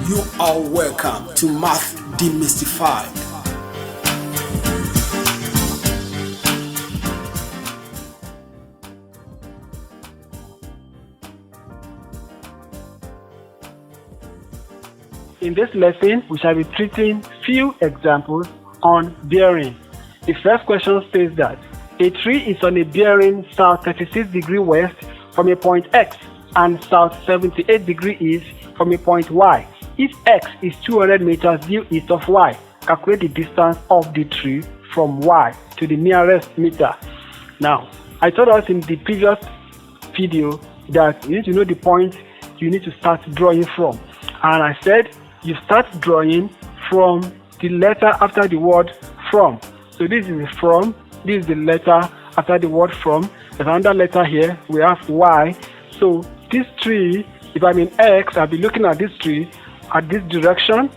You are welcome to Math Demystified. In this lesson, we shall be treating few examples on bearing. The first question says that a tree is on a bearing south 36 degrees west from a point X and south 78 degrees east from a point Y. If X is 200 meters due east of Y, calculate the distance of the tree from Y to the nearest meter. Now, I told us in the previous video that you need to know the point you need to start drawing from. And I said you start drawing from the letter after the word from. So this is the from, this is the letter after the word from. There's another letter here, we have Y. So this tree, if I'm in X, I'll be looking at this tree at this direction.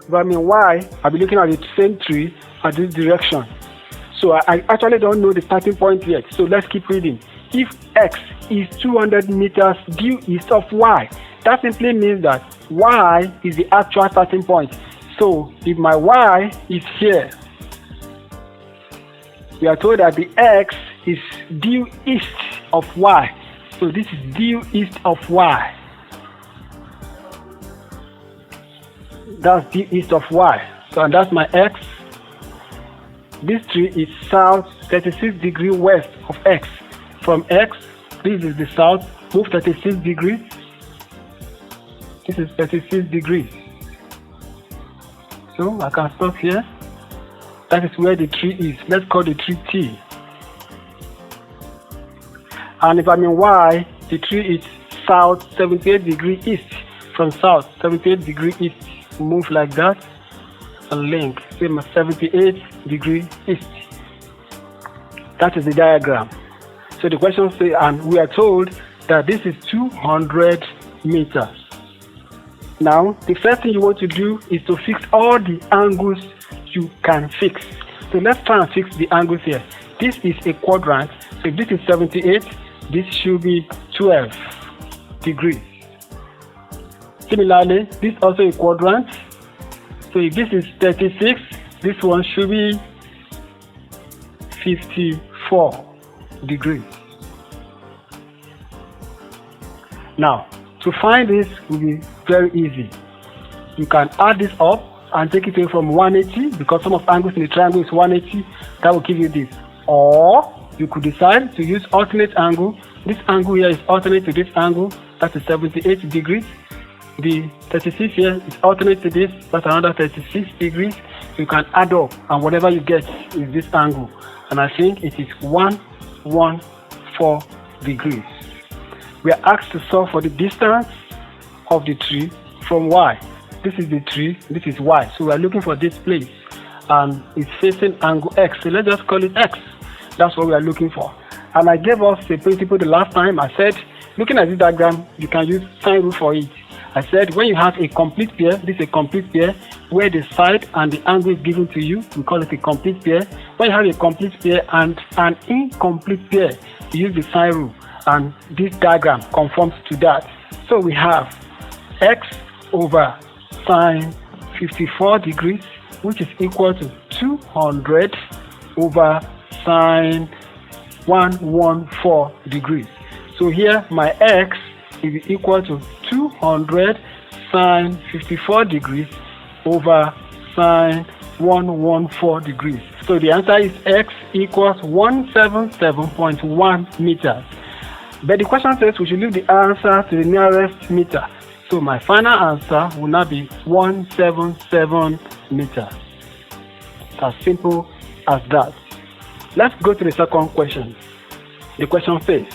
If I'm in Y, I'll be looking at the same tree at this direction. So I actually don't know the starting point yet. So let's keep reading. If X is 200 meters due east of Y, that simply means that Y is the actual starting point. So if my Y is here, we are told that the X is due east of Y. So this is due east of Y. That's due east of Y. So and that's my X. This tree is south 36 degrees west of X. From X, this is the south, move 36 degrees. This is 36 degrees. So I can stop here. That is where the tree is. Let's call the tree T. And if I'm in Y, the tree is south 78 degrees east. From south 78 degrees east, move like that and link. Same as 78 degrees east. That is the diagram. So the question says, and we are told that this is 200 meters. Now, the first thing you want to do is to fix all the angles you can fix. So let's try and fix the angles here. This is a quadrant. So if this is 78, this should be 12 degrees. Similarly, this is also a quadrant. So if this is 36, this one should be 54 degrees. Now, to find this will be very easy. You can add this up and take it away from 180 because some of the angles in the triangle is 180. That will give you this. Or you could decide to use alternate angle. This angle here is alternate to this angle. That is 78 degrees. The 36 here is alternate to this. That's another 36 degrees. You can add up and whatever you get is this angle. And I think it is 114 degrees. We are asked to solve for the distance of the tree from Y. This is the tree, this is Y. So we are looking for this place and it's facing angle X. So let's just call it X. That's what we are looking for. And I gave us a principle the last time. I said, looking at this diagram, you can use sine rule for it. I said, when you have a complete pair, this is a complete pair, where the side and the angle is given to you, we call it a complete pair. When you have a complete pair and an incomplete pair, you use the sine rule. And this diagram conforms to that. So we have X over sine 54 degrees, which is equal to 200 over sine 114 degrees. So here my X is equal to 200 sine 54 degrees over sine 114 degrees. So the answer is X equals 177.1 meters. But the question says we should leave the answer to the nearest meter. So my final answer will now be 177 meters. As simple as that. Let's go to the second question. The question says,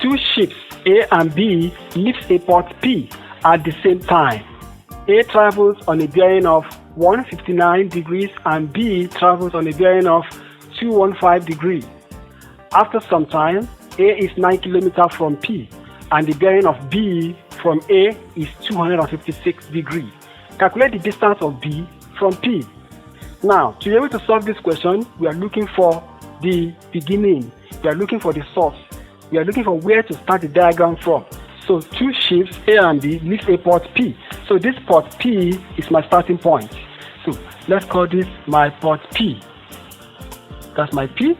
two ships A and B leave a port P at the same time. A travels on a bearing of 159 degrees and B travels on a bearing of 215 degrees. After some time, A is 9 kilometers from P and the bearing of B from A is 256 degrees. Calculate the distance of B from P. Now, to be able to solve this question, we are looking for the beginning. We are looking for the source. We are looking for where to start the diagram from. So two ships A and B leave a port P. So this port P is my starting point. So let's call this my port P. That's my P.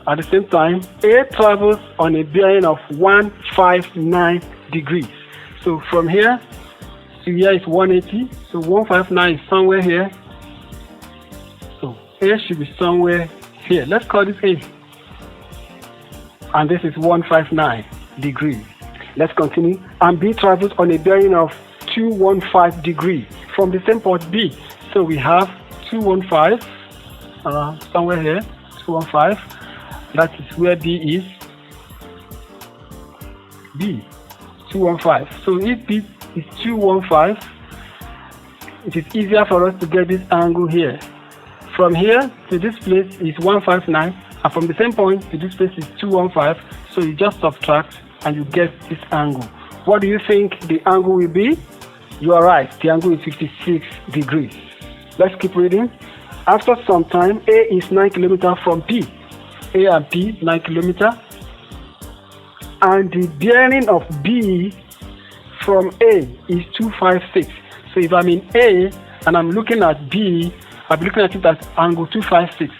At the same time, A travels on a bearing of 159 degrees. So from here to here is 180. So 159 is somewhere here. So A should be somewhere here. Let's call this A. And this is 159 degrees. Let's continue. And B travels on a bearing of 215 degrees from the same port B. So we have 215 somewhere here, 215. That is where B is. B, 215. So if B is 215, it is easier for us to get this angle here. From here to this place is 159, and from the same point to this place is 215. So you just subtract and you get this angle. What do you think the angle will be? You are right, the angle is 56 degrees. Let's keep reading. After some time, A is 9 kilometers from P. A and P, 9 kilometers. And the bearing of B from A is 256. So if I'm in A and I'm looking at B, I'm looking at it as angle 256.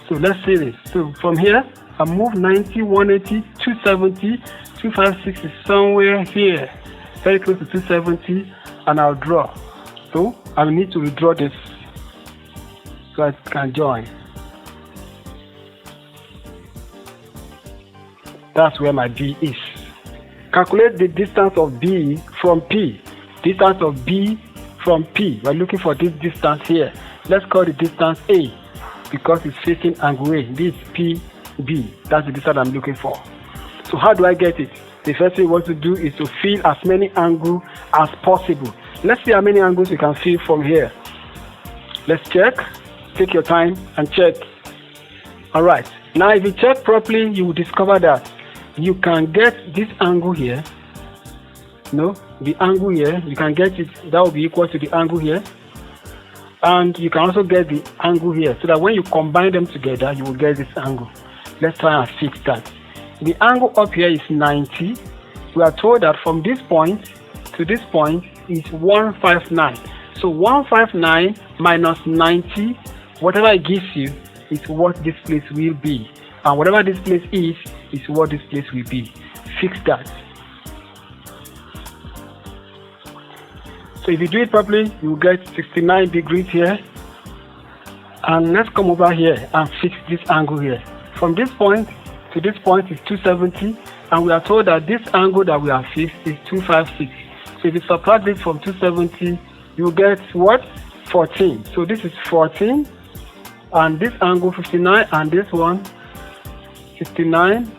So let's see this. So from here, I move 90, 180, 270, 256 is somewhere here, very close to 270, and I'll draw. So I will need to redraw this so I can join. That's where my B is. Calculate the distance of B from P. Distance of B from P. We're looking for this distance here. Let's call the distance A because it's facing angle A. This is PB. That's the distance I'm looking for. So how do I get it? The first thing we want to do is to fill as many angles as possible. Let's see how many angles we can fill from here. Let's check. Take your time and check. Alright. Now if you check properly, you will discover that you can get this angle here. No, the angle here, you can get it, that will be equal to the angle here. And you can also get the angle here, so that when you combine them together, you will get this angle. Let's try and fix that. The angle up here is 90. We are told that from this point to this point is 159. So 159 minus 90, whatever it gives you, is what this place will be. And whatever this place is what this place will be. Fix that. So if you do it properly, you will get 69 degrees here. And let's come over here and fix this angle here. From this point to this point is 270. And we are told that this angle that we have fixed is 256. So if you subtract this from 270, you get what? 14. So this is 14. And this angle 59 and this one 59.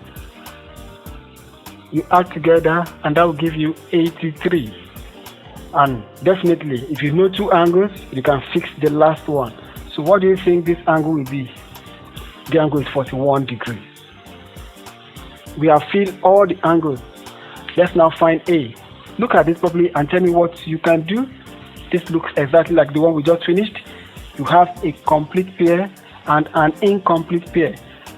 You add together and that will give you 83. And definitely, if you know two angles, you can fix the last one. So what do you think this angle will be? The angle is 41 degrees. We have filled all the angles. Let's now find A. Look at this properly and tell me what you can do. This looks exactly like the one we just finished. You have a complete pair and an incomplete pair.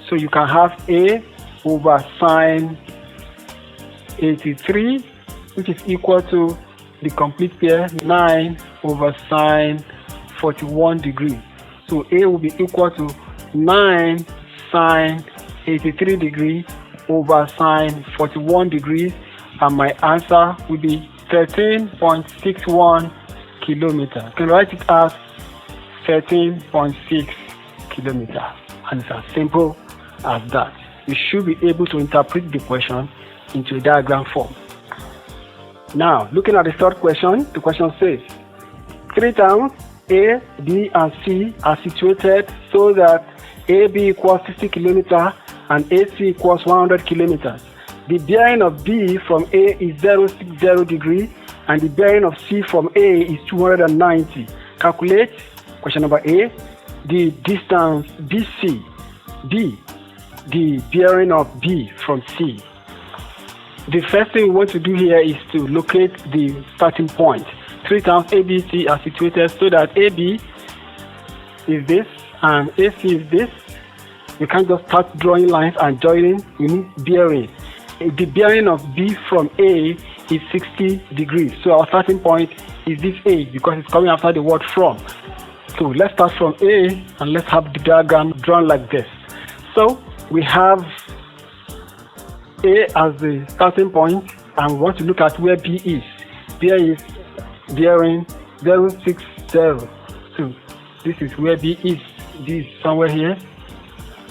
So you can have A over sine 83, which is equal to the complete pair 9 over sine 41 degrees. So A will be equal to 9 sine 83 degrees over sine 41 degrees, and my answer will be 13.61 kilometers. You can write it as 13.6 kilometers, and it's as simple as that. You should be able to interpret the question into a diagram form. Now, looking at the third question, the question says, 3 towns A, B, and C are situated so that AB equals 60 kilometers and AC equals 100 kilometers. The bearing of B from A is 060 degrees and the bearing of C from A is 290. Calculate, question number A, the distance BC, B, the bearing of B from C. The first thing we want to do here is to locate the starting point. 3 towns A, B, C are situated so that AB is this and AC is this. You can't just start drawing lines and joining. You need bearing. The bearing of B from A is 60 degrees. So our starting point is this A because it's coming after the word from. So let's start from A and let's have the diagram drawn like this. So we have A as the starting point and we want to look at where B is. B is bearing 060. So this is where B is. B is somewhere here.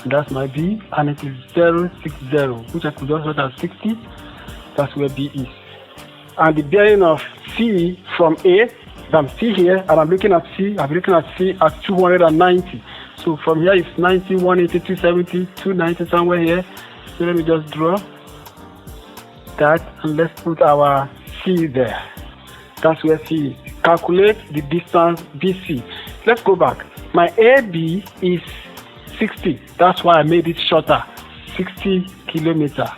That's my B, and it is 060, which I could just write as 60. That's where B is. And the bearing of C from A, I'm C here, and I'm looking at C. I'm looking at C at 290. So from here it's 90, 180, 270, 290 somewhere here. So let me just draw that, and let's put our C there. That's where C is. Calculate the distance BC. Let's go back. My AB is 60. That's why I made it shorter, 60 kilometers.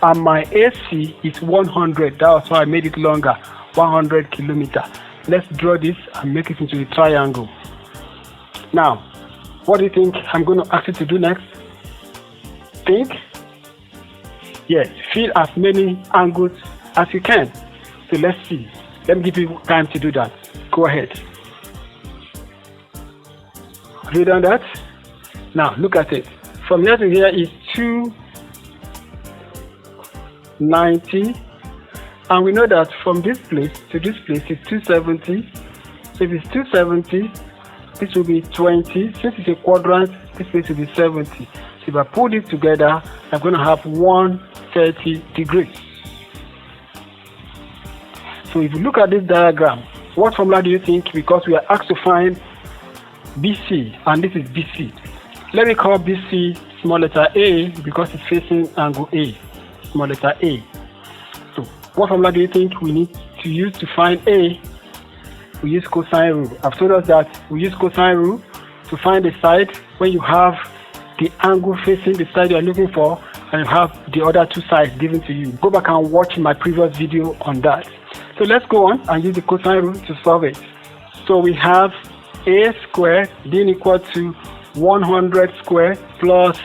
And my AC is 100. That's why I made it longer, 100 kilometers. Let's draw this and make it into a triangle. Now, what do you think I'm going to ask you to do next? Think. Yes, fill as many angles as you can. So let's see. Let me give you time to do that. Go ahead. Have you done that? Now look at it. From here to here is 290, and we know that from this place to this place is 270. So if it's 270, this will be 20. Since it's a quadrant, this place will be 70. So if I put it together, I'm going to have 130 degrees. So if you look at this diagram, what formula do you think? Because we are asked to find BC, and this is BC. Let me call BC small letter A because it's facing angle A, small letter A. So what formula do you think we need to use to find A? We use cosine rule. I've told us that we use cosine rule to find the side when you have the angle facing the side you're looking for and you have the other two sides given to you. Go back and watch my previous video on that. So let's go on and use the cosine rule to solve it. So we have A squared being equal to 100 squared plus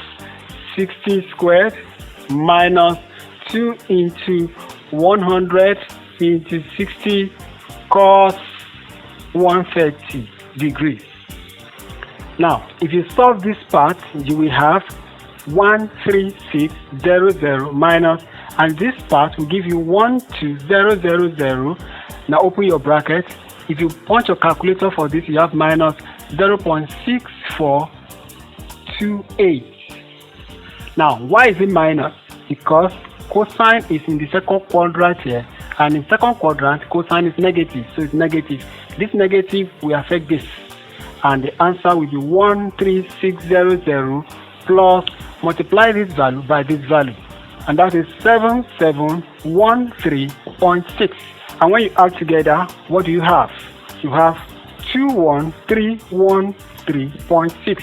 60 squared minus 2 into 100 into 60 cos 130 degrees. Now, if you solve this part, you will have 13600 minus, and this part will give you 12000. Now open your bracket. If you punch your calculator for this, you have minus 0.6428. Now, why is it minus? Because cosine is in the second quadrant here, and in second quadrant, cosine is negative, so it's negative. This negative will affect this, and the answer will be 13600 plus multiply this value by this value, and that is 7713.6. And when you add together, what do you have? You have 21313.6,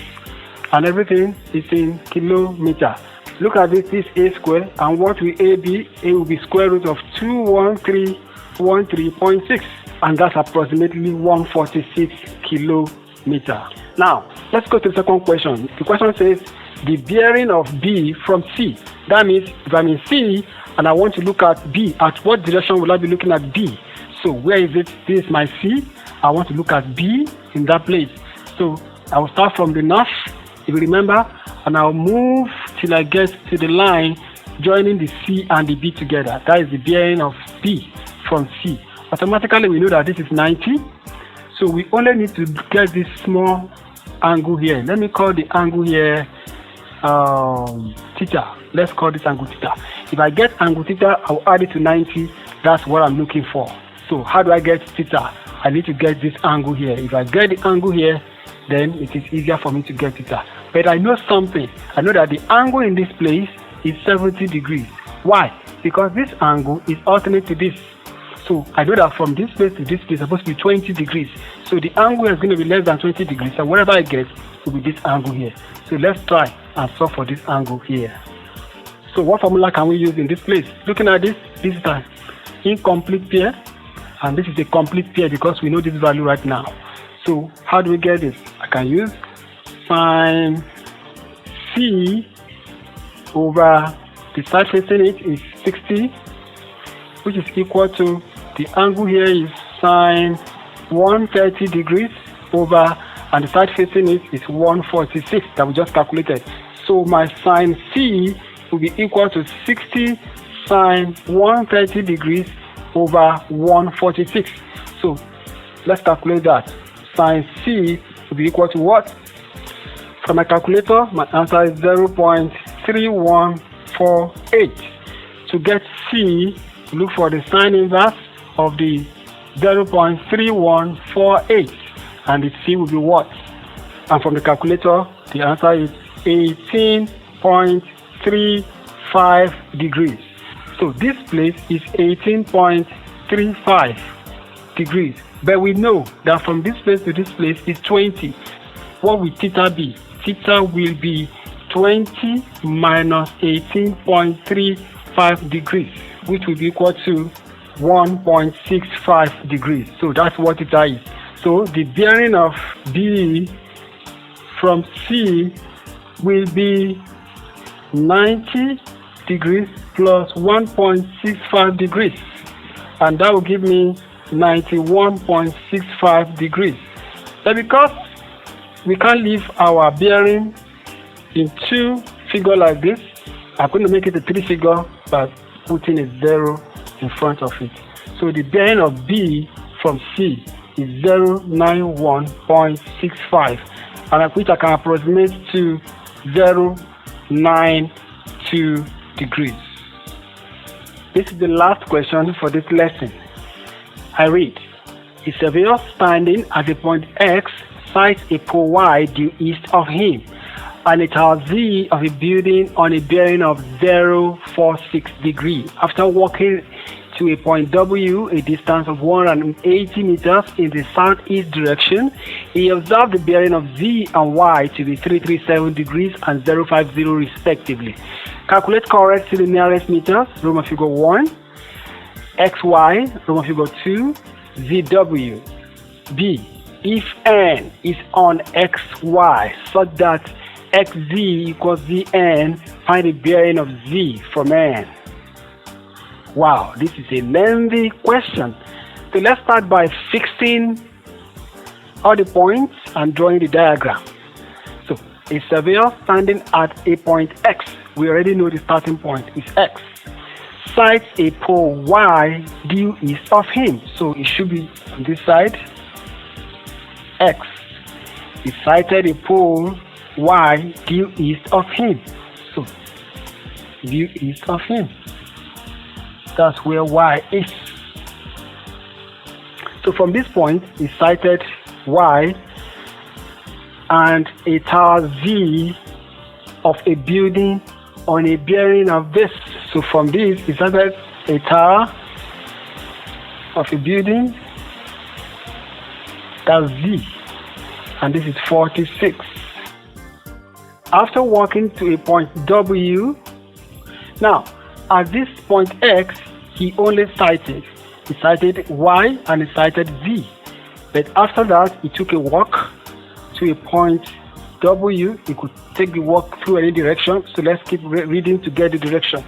and everything is in kilometer. Look at this, this A square, and what will A be? A will be square root of 21313.6, and that's approximately 146 kilometer. Now, let's go to the second question. The question says the bearing of B from C. That means if I'm in C and I want to look at B, at what direction will I be looking at B? So where is it? This is my C. I want to look at B in that place. So I will start from the north, if you remember, and I'll move till I get to the line joining the C and the B together. That is the bearing of B from C. Automatically we know that this is 90. So we only need to get this small angle here. Let me call the angle here theta. Let's call this angle theta. If I get angle theta, I'll add it to 90. That's what I'm looking for. So how do I get theta? I need to get this angle here. If I get the angle here, then it is easier for me to get theta. But I know something. I know that the angle in this place is 70 degrees. Why? Because this angle is alternate to this. So I know that from this place to this place is supposed to be 20 degrees. So the angle is going to be less than 20 degrees. So whatever I get will be this angle here. So let's try and solve for this angle here. So what formula can we use in this place? Looking at this, this is an incomplete pair, and this is a complete pair because we know this value right now. So how do we get this? I can use sine C over the side facing it is 60 which is equal to the angle here is sine 130 degrees over, and the side facing it is 146 that we just calculated. So my sine C will be equal to 60 sine 130 degrees over 146. So let's calculate that. Sine C will be equal to what? From my calculator, my answer is 0.3148. To get C, look for the sine inverse of the 0.3148, and the C will be what? And from the calculator, the answer is 18.35 degrees. So this place is 18.35 degrees, but we know that from this place to this place is 20. What will theta be? Theta will be 20 minus 18.35 degrees, which will be equal to 1.65 degrees. So that's what theta is. So the bearing of B from C will be 90 degrees plus 1.65 degrees, and that will give me 91.65 degrees. But because we can't leave our bearing in two figures like this, I'm going to make it a three figure by putting a 0 in front of it. So the bearing of B from C is 091.65, and which I can approximate to 0.92 degrees. This is the last question for this lesson. I read, a surveyor standing at the point X sights a pole Y due east of him, and a tower Z of a building on a bearing of 0.46 degrees. After walking to a point W, a distance of 180 meters in the southeast direction, he observed the bearing of Z and Y to be 337 degrees and 050 respectively. Calculate correct to the nearest meters, Roman figure 1, XY, Roman figure 2, ZW. B, if N is on XY such that XZ equals ZN, find the bearing of Z from N. Wow, this is a lengthy question. So let's start by fixing all the points and drawing the diagram. So a surveyor standing at a point X, we already know the starting point is X, sights a pole Y due east of him. So it should be on this side, X. He sighted a pole Y due east of him. So due east of him. That's where Y is. So from this point, he sighted Y and a tower Z of a building on a bearing of this. So from this, he sighted a tower of a building, that's Z, and this is 46. After walking to a point W, now at this point X, he only sighted. He sighted Y and he sighted Z. But after that, he took a walk to a point W. He could take the walk through any direction. So let's keep reading to get the direction.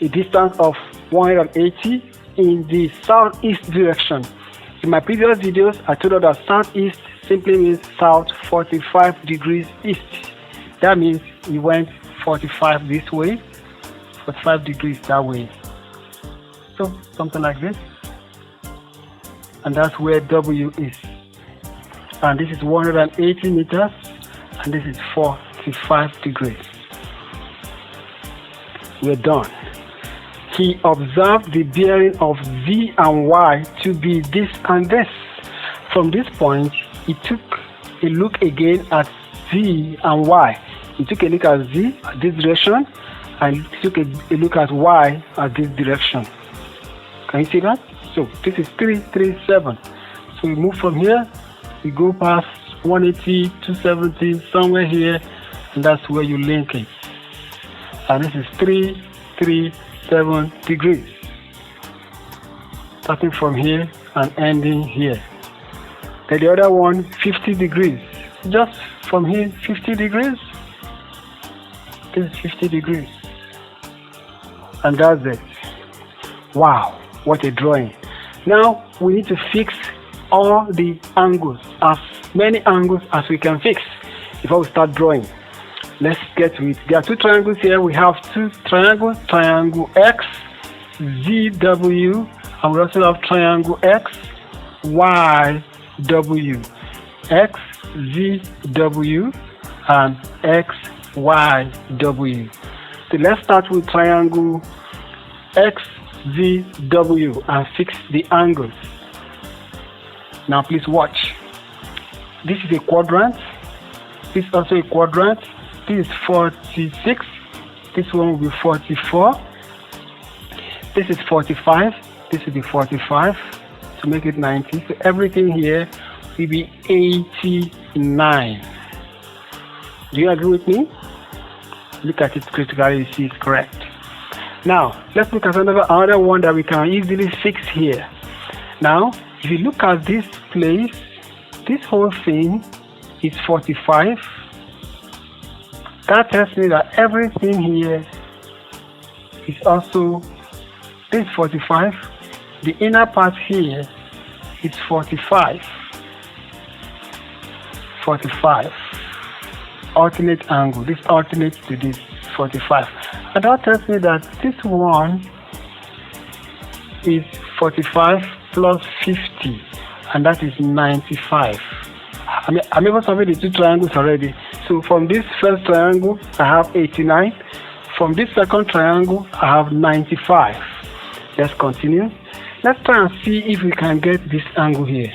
A distance of 180 in the southeast direction. In my previous videos, I told you that southeast simply means south 45 degrees east. That means he went 45 this way, 45 degrees that way. So something like this. And that's where W is. And this is 180 meters, and this is 45 degrees. We're done. He observed the bearing of Z and Y to be this and this. From this point, he took a look again at Z and Y. He took a look at Z at this direction, and he took a look at Y at this direction. Can you see that? So this is 337. So we move from here, we go past 180, 270, somewhere here, and that's where you link it. And this is 337 degrees. Starting from here and ending here. Then the other one, 50 degrees. Just from here, 50 degrees. This is 50 degrees. And that's it. Wow, what a drawing. Now we need to fix all the angles, as many angles as we can fix before we start drawing. Let's get to it. There are two triangles here. We have two triangles, triangle X, ZW, and we also have triangle X, YW. X, ZW, and XYW. So let's start with triangle XZW and fix the angles. Now please watch. This is a quadrant. This is also a quadrant. This is 46. This one will be 44. This is 45. This will be 45 to make it 90. So everything here will be 89. Do you agree with me? Look at it critically, you see it's correct. Now let's look at another one that we can easily fix here. Now if you look at this place, this whole thing is 45. That tells me that everything here is also, this is 45. The inner part here is 45. 45. Alternate angle. This alternates to this 45. And that tells me that this one is 45 plus 50, and that is 95. I'm able to solve the two triangles already. So from this first triangle, I have 89. From this second triangle, I have 95. Let's continue. Let's try and see if we can get this angle here.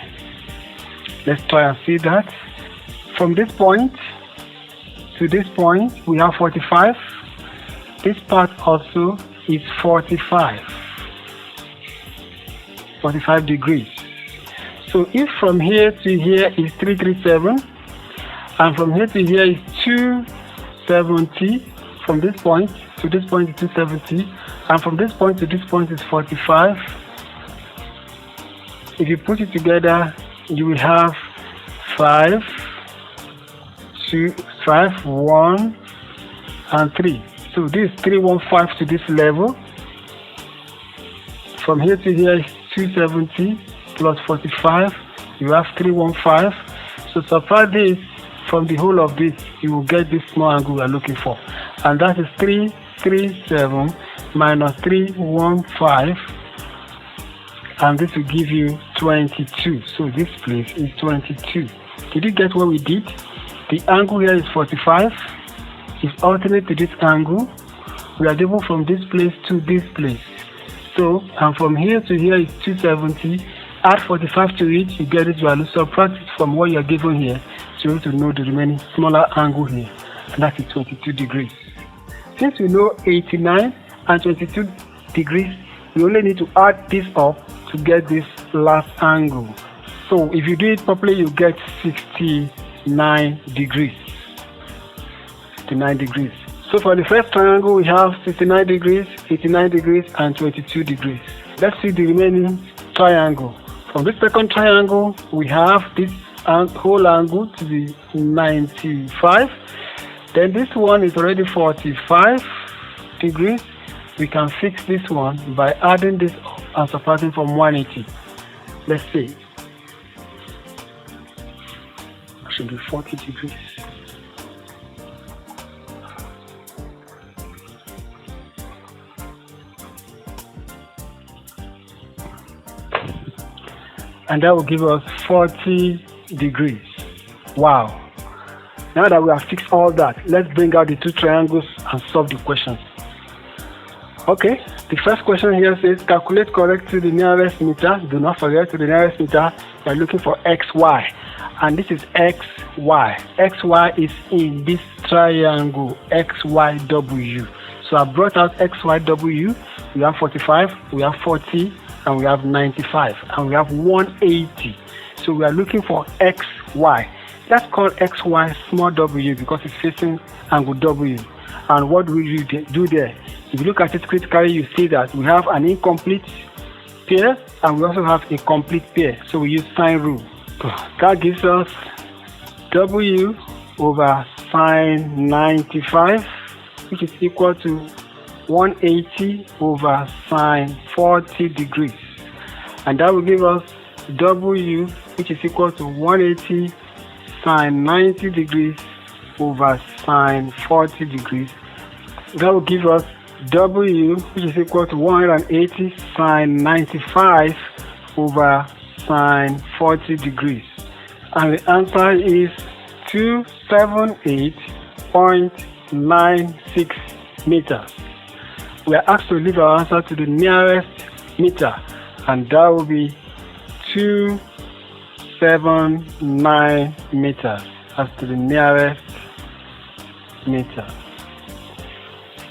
Let's try and see that. From this point to this point, we have 45. This part also is 45. 45 degrees. So if from here to here is 337, and from here to here is 270, from this point to this point is 270, and from this point to this point is 45. If you put it together, you will have 5, 2, 5, 1, and 3. So this is 315 to this level. From here to here is 270 plus 45, you have 315. So subtract this from the whole of this, you will get this small angle we are looking for, and that is 337 minus 315, and this will give you 22. So this place is 22. Did you get what we did? The angle here is 45. It's alternate to this angle. We are able from this place to this place. So, and from here to here is 270. Add 45 to it, you get this value. Subtract it from what you are given here, so you have to know the remaining smaller angle here, and that is 22 degrees. Since we know 89 and 22 degrees, we only need to add this up to get this last angle. So if you do it properly, you get 69 degrees. 69 degrees. So for the first triangle, we have 69 degrees, 89 degrees, and 22 degrees. Let's see the remaining triangle. From this second triangle, we have this whole angle to be 95. Then this one is already 45 degrees. We can fix this one by adding this up and subtracting from 180. Let's see. It should be 40 degrees. And that will give us 40 degrees. Wow. Now that we have fixed all that, let's bring out the two triangles and solve the question. Okay, the first question here says calculate correct to the nearest meter. Do not forget, to the nearest meter, we are looking for XY. And this is XY. XY is in this triangle, XYW. So I brought out XYW. We have 45, we have 40, and we have 95, and we have 180. So we are looking for XY. That's called XY small w because it's facing angle W. And what do we do there? If you look at it critically, you see that we have an incomplete pair and we also have a complete pair. So we use sine rule. That gives us W over sine 95, which is equal to 180 over sine 40 degrees. And that will give us W, which is equal to 180 sine 90 degrees over sine 40 degrees. That will give us W, which is equal to 180 sine 95 over sine 40 degrees. And the answer is 278.96 meters. We are asked to leave our answer to the nearest meter, and that will be 279 meters as to the nearest meter.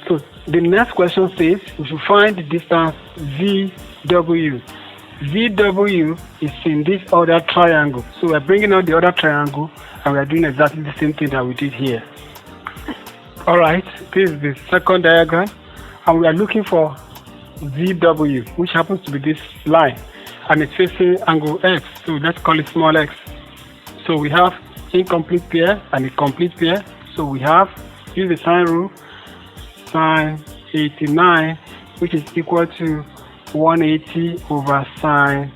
So the next question says we should find the distance VW. VW is in this other triangle. So we are bringing out the other triangle and we are doing exactly the same thing that we did here. Alright, this is the second diagram and we are looking for VW, which happens to be this line, and it's facing angle X. So let's call it small x. So we have incomplete pair and a complete pair. So we have, use the sine rule, sine 89, which is equal to 180 over sine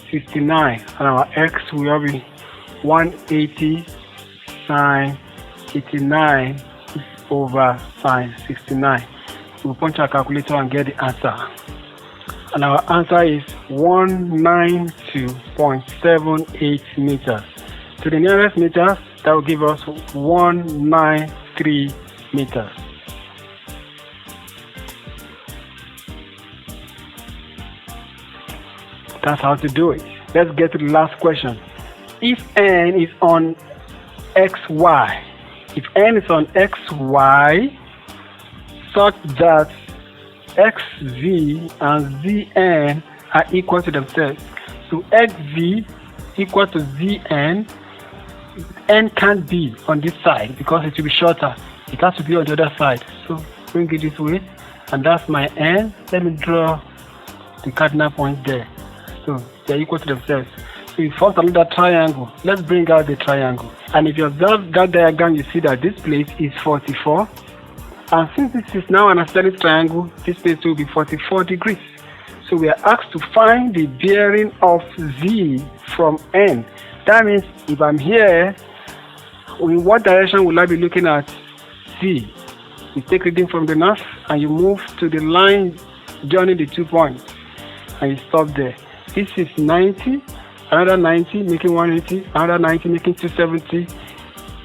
69, and our x will be 180 sine 89 over sine 69. We'll punch our calculator and get the answer. And our answer is 192.78 meters. To the nearest meters, that will give us 193 meters. That's how to do it. Let's get to the last question. If n is on xy, if n is on xy such that xv and zn are equal to themselves, so xv equal to zn, n can't be on this side because it will be shorter. It has to be on the other side. So bring it this way, and that's my n. Let me draw the cardinal point there. So they're equal to themselves. So we form another triangle. Let's bring out the triangle. And if you observe that diagram, you see that this place is 44. And since this is now an isosceles triangle, this place will be 44 degrees. So we are asked to find the bearing of Z from N. That means if I'm here, in what direction will I be looking at Z? You take reading from the north and you move to the line joining the 2 points. And you stop there. This is 90, another 90 making 180, another 90 making 270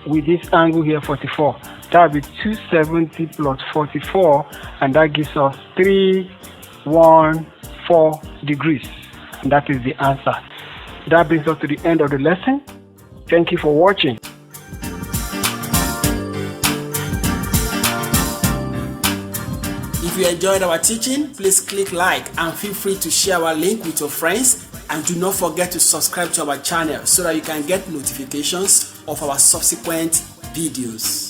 with this angle here 44. That will be 270 plus 44, and that gives us 314 degrees. And that is the answer. That brings us to the end of the lesson. Thank you for watching. If you enjoyed our teaching, please click like and feel free to share our link with your friends, and do not forget to subscribe to our channel so that you can get notifications of our subsequent videos.